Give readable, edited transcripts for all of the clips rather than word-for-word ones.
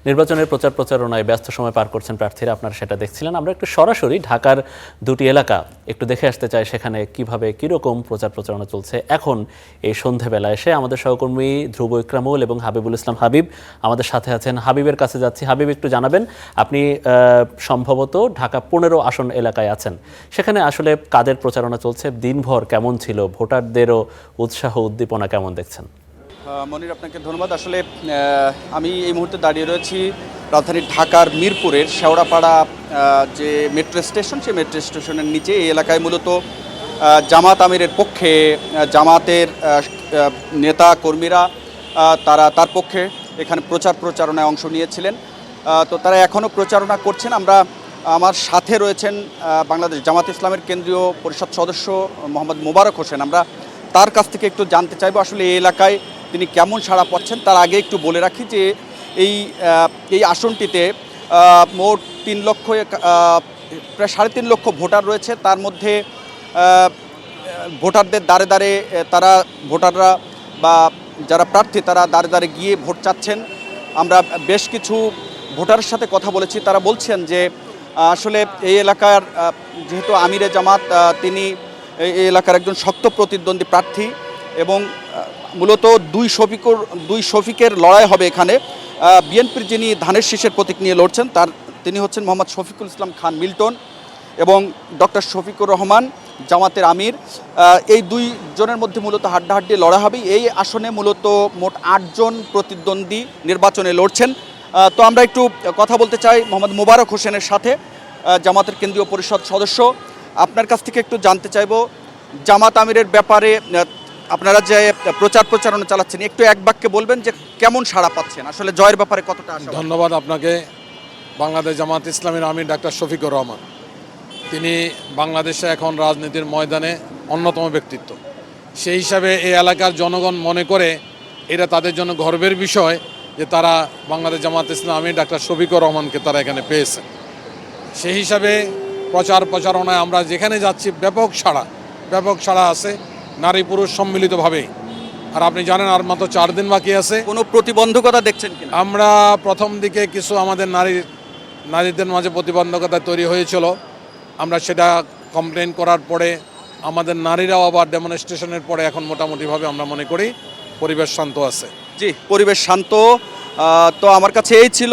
নির্বাচনের প্রচার প্রচারণায় ব্যস্ত সময় পার করছেন প্রার্থীরা, আপনারা সেটা দেখছিলেন। আমরা একটু সরাসরি ঢাকার দুটি এলাকা একটু দেখে আসতে চাই, সেখানে কিভাবে কীরকম প্রচার প্রচারণা চলছে এখন এই সন্ধেবেলা এসে। আমাদের সহকর্মী ধ্রুব ইকরামুল এবং হাবিবুল ইসলাম হাবিব আমাদের সাথে আছেন। হাবিবের কাছে যাচ্ছি। হাবিব, একটু জানাবেন, আপনি সম্ভবত ঢাকা 15 আসন এলাকায় আছেন, সেখানে আসলে কাদের প্রচারণা চলছে, দিনভর কেমন ছিল, ভোটারদেরও উৎসাহ উদ্দীপনা কেমন দেখছেন? মনির, আপনাকে ধন্যবাদ। আসলে আমি এই মুহূর্তে দাঁড়িয়ে রয়েছি রাজধানী ঢাকার মিরপুরের শেওড়াপাড়া যে মেট্রো স্টেশন, সেই মেট্রো স্টেশনের নিচে। এই এলাকায় মূলত জামাত আমিরের পক্ষে জামাতের নেতা কর্মীরা তার পক্ষে এখানে প্রচারণায় অংশ নিয়েছিলেন। তো তারা এখনও প্রচারণা করছেন। আমার সাথে রয়েছেন বাংলাদেশ জামাত ইসলামের কেন্দ্রীয় পরিষদ সদস্য মোহাম্মদ মোবারক হোসেন। আমরা তার কাছ থেকে একটু জানতে চাইবো আসলে এই এলাকায় তিনি কেমন সাড়া পাচ্ছেন। তার আগে একটু বলে রাখি যে এই আসনটিতে মোট প্রায় 3.5 লক্ষ ভোটার রয়েছে। তার মধ্যে ভোটারদের দ্বারে দ্বারে ভোটাররা বা যারা প্রার্থী তারা দ্বারে দ্বারে গিয়ে ভোট চাচ্ছেন। আমরা বেশ কিছু ভোটারের সাথে কথা বলেছি, তারা বলছেন যে আসলে এই এলাকার যেহেতু আমিরে জামাত তিনি এই এলাকার একজন শক্ত প্রতিদ্বন্দ্বী প্রার্থী এবং মূলত দুই শফিকের লড়াই হবে এখানে। বিএনপির যিনি ধানের শীষের প্রতীক নিয়ে লড়ছেন তিনি হচ্ছেন মোহাম্মদ শফিকুল ইসলাম খান মিল্টন এবং ডক্টর শফিকুর রহমান জামাতের আমির। এই দুই জনের মধ্যে মূলত হাড্ডাহাড্ডি লড়াই হবে। এই আসনে মূলত মোট 8 জন প্রতিদ্বন্দ্বী নির্বাচনে লড়ছেন। তো আমরা একটু কথা বলতে চাই মোহাম্মদ মোবারক হোসেনের সাথে, জামাতের কেন্দ্রীয় পরিষদ সদস্য। আপনার কাছ থেকে একটু জানতে চাইব জামাত আমিরের ব্যাপারে আপনারা যে প্রচারণা চালাচ্ছেন, একটু এক বাক্যে বলবেন যে কেমন সাড়া পাচ্ছেন, আসলে জয়ের ব্যাপারে কতটা আশা? ধন্যবাদ আপনাকে। বাংলাদেশ জামাত ইসলামের আমির ডাক্তার শফিকুর রহমান, তিনি বাংলাদেশে এখন রাজনীতির ময়দানে অন্যতম ব্যক্তিত্ব। সেই হিসাবে এই এলাকার জনগণ মনে করে এটা তাদের জন্য গর্বের বিষয় যে তারা বাংলাদেশ জামাত ইসলাম আমির ডাক্তার শফিকুর রহমানকে তারা এখানে পেয়েছে। সেই হিসাবে প্রচারণায় আমরা যেখানে যাচ্ছি ব্যাপক সাড়া আছে, নারী পুরুষ সম্মিলিতভাবেই। আর আপনি জানেন আর মাত্র 4 দিন বাকি আছে। কোনো প্রতিবন্ধকতা দেখছেন কিনা? আমরা প্রথম দিকে কিছু আমাদের নারীদের মাঝে প্রতিবন্ধকতা তৈরি হয়েছিল, আমরা সেটা কমপ্লেন করার পরে আমাদের নারীরাও আবার ডেমনস্ট্রেশনের পরে এখন মোটামুটিভাবে আমরা মনে করি পরিবেশ শান্ত আছে। জি, পরিবেশ শান্ত। তো আমার কাছে এই ছিল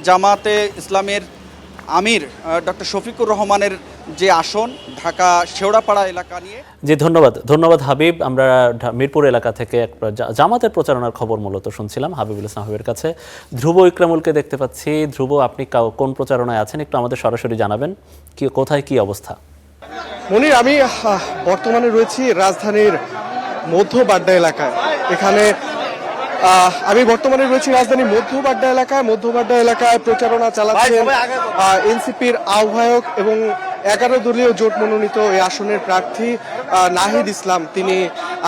জামাতে ইসলামের আমির ডক্টর শফিকুর রহমানের যে আসন ঢাকা শেওড়াপাড়া এলাকা নিয়ে। জি, ধন্যবাদ হাবিব। আমরা মিরপুর এলাকা থেকে জামাতের প্রচারণার খবর মূলত শুনছিলাম হাবিবুল ইসলাম হাবিবের কাছে। ধ্রুব ইকরামুলকে দেখতে পাচ্ছি। ধ্রুব, আপনি কোন প্রচারণায় আছেন একটু আমাদের সরাসরি জানাবেন, কোথায় কি অবস্থা? মনির, আমি বর্তমানে রয়েছি রাজধানীর মধ্য বাড্ডা এলাকায়। এখানে আমি বর্তমানে রয়েছি রাজধানীর মধ্য বাড্ডা এলাকায় প্রচারণা চালাচ্ছেন এনসিপির আহ্বায়ক এবং 11 দলীয় জোট মনোনীত এই আসনের প্রার্থী নাহিদ ইসলাম। তিনি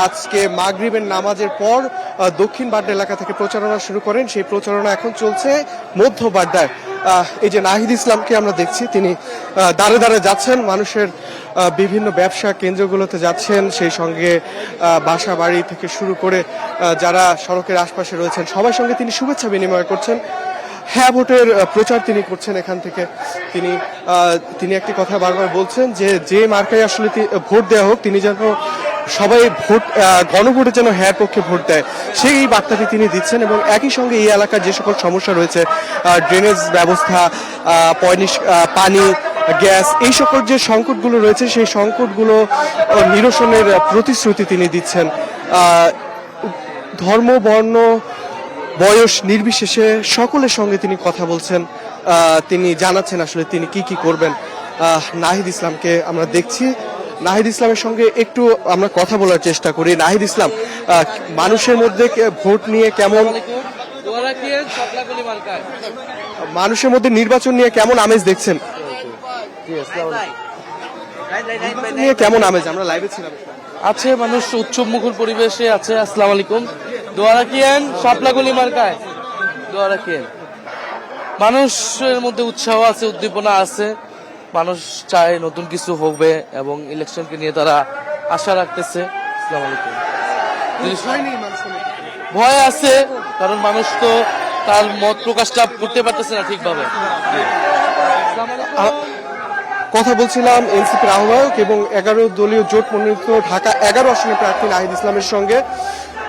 আজকে মাগরিবের নামাজের পর দক্ষিণ বাড্ডা এলাকা থেকে প্রচারণা শুরু করেন। সেই প্রচারণা এখন চলছে মধ্য বাড্ডায়। এই যে নাহিদ ইসলামকে আমরা দেখছি, তিনি দাঁড়ে দাঁড়ে যাচ্ছেন, মানুষের বিভিন্ন ব্যবসা কেন্দ্রগুলোতে যাচ্ছেন, সেই সঙ্গে বাসা বাড়ি থেকে শুরু করে যারা সড়কের আশপাশে রয়েছেন সবার সঙ্গে তিনি শুভেচ্ছা বিনিময় করছেন। হ্যাঁ ভোটের প্রচার তিনি করছেন। এখান থেকে তিনি একটি কথা বারবার বলছেন যে মার্কায় আসলে ভোট দেওয়া হোক, তিনি যেন সবাই গণভোটে যেন হ্যাঁ পক্ষে ভোট দেয়, সেই বার্তাটি তিনি দিচ্ছেন। এবং একই সঙ্গে এই এলাকার যে সকল সমস্যা রয়েছে, ড্রেনেজ ব্যবস্থা, পানি, গ্যাস, এই সকল যে সংকটগুলো রয়েছে সেই সংকটগুলো নিরসনের প্রতিশ্রুতি তিনি দিচ্ছেন। ধর্ম, বর্ণ, বয়স নির্বিশেষে সকলের সঙ্গে তিনি কথা বলছেন। তিনি জানাচ্ছেন আসলে তিনি কি করবেন। নাহিদ ইসলামকে আমরা দেখছি। নাহিদ ইসলামের সঙ্গে একটু আমরা কথা বলার চেষ্টা করি। নাহিদ ইসলাম, মানুষের মধ্যে ভোট নিয়ে কেমন, মানুষের মধ্যে নির্বাচন নিয়ে কেমন আমেজ দেখছেন? নিয়ে কেমন আমেজ? আমরা লাইভে ছিলাম। আছে, মানুষ উৎসব মুখর পরিবেশে আছে। আসসালামু আলাইকুম। দোয়া রাখিয়েন শাপলাগুলি মার্কায়, দোয়া রাখিয়েন। মানুষের মধ্যে উৎসাহ আছে, উদ্দীপনা আছে। মানুষ চায় নতুন কিছু হবে এবং ইলেকশনকে নিয়ে তারা আশা রাখতেছে। আসসালামু আলাইকুম। ভয় আছে, কারণ মানুষ তো তার মত প্রকাশটা করতে পারতেছে না ঠিকভাবে। কথা বলছিলাম এনসিপির আহ্বায়ক এবং 11 দলীয় জোট মনোনীত ঢাকা 11 আসনের প্রার্থী নাহিদ ইসলামের সঙ্গে।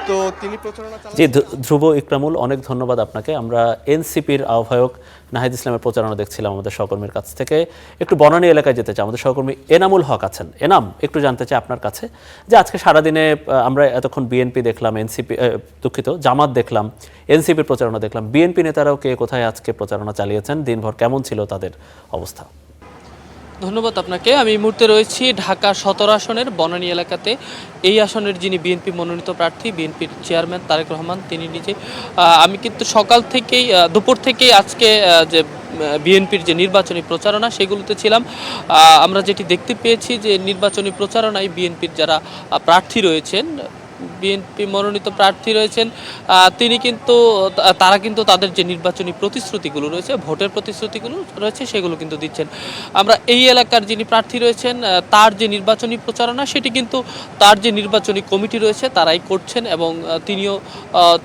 তো তিনি প্রচারণা জি ধ্রুব ইকরামুল, অনেক ধন্যবাদ আপনাকে। আমরা এনসিপির আহ্বায়ক নাহিদ ইসলামের প্রচারণা দেখছিলাম আমাদের সহকর্মীর কাছ থেকে। একটু বনানী এলাকায় যেতে চাই, আমাদের সহকর্মী এনামুল হক আছেন। এনাম, একটু জানতে চাই আপনার কাছে যে আজকে সারাদিনে আমরা এতক্ষণ বিএনপি দেখলাম, এনসিপি দুঃখিত জামাত দেখলাম, এনসিপির প্রচারণা দেখলাম, বিএনপি নেতারাও কে কোথায় আজকে প্রচারণা চালিয়েছেন, দিনভর কেমন ছিল তাদের অবস্থা? ধন্যবাদ আপনাকে। আমি এই মুহূর্তে রয়েছি ঢাকা 17 আসনের বনানী এলাকাতে। এই আসনের যিনি বিএনপি মনোনীত প্রার্থী, বিএনপির চেয়ারম্যান তারেক রহমান, তিনি নিজে। আমি কিন্তু সকাল থেকেই দুপুর থেকেই আজকে যে বিএনপির যে নির্বাচনী প্রচারণা সেগুলোতে ছিলাম। আমরা যেটি দেখতে পেয়েছি যে নির্বাচনী প্রচারণায় বিএনপির যারা প্রার্থী রয়েছেন, বিএনপি মনোনীত প্রার্থী রয়েছেন, তারা কিন্তু তাদের যে নির্বাচনী প্রতিশ্রুতিগুলো রয়েছে, ভোটের প্রতিশ্রুতিগুলো রয়েছে, সেগুলো কিন্তু দিচ্ছেন। আমরা এই এলাকার যিনি প্রার্থী রয়েছেন তার যে নির্বাচনী প্রচারণা সেটি কিন্তু তার যে নির্বাচনী কমিটি রয়েছে তারাই করছেন এবং তিনিও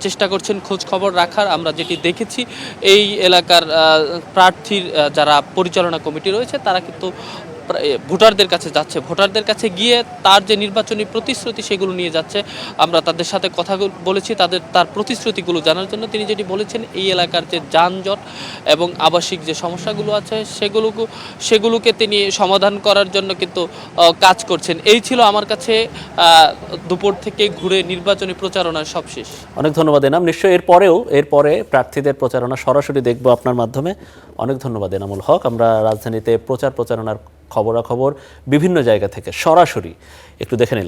চেষ্টা করছেন খোঁজ খবর রাখার। আমরা যেটি দেখেছি এই এলাকার প্রার্থীর যারা পরিচালনা কমিটি রয়েছে তারা কিন্তু ভোটারদের কাছে যাচ্ছে, ভোটারদের কাছে গিয়ে তার যে নির্বাচনী প্রতিশ্রুতি সেগুলো নিয়ে যাচ্ছে। আমরা তাদের সাথে কথা বলেছি তার প্রতিশ্রুতিগুলো জানার জন্য। তিনি যেটি বলেছেন, এই এলাকার যে যানজট এবং আবাসিক যে সমস্যাগুলো আছে সেগুলোকে তিনি সমাধান করার জন্য কিন্তু কাজ করছেন। এই ছিল আমার কাছে দুপুর থেকে ঘুরে নির্বাচনী প্রচারণার সবশেষ। অনেক ধন্যবাদ এনাম। নিশ্চয়ই এরপরে প্রার্থীদের প্রচারণা সরাসরি দেখব আপনার মাধ্যমে। অনেক ধন্যবাদ এনামুল হক। আমরা রাজধানীতে প্রচারণার খবরাখবর বিভিন্ন জায়গা থেকে সরাসরি একটু দেখে নিলাম।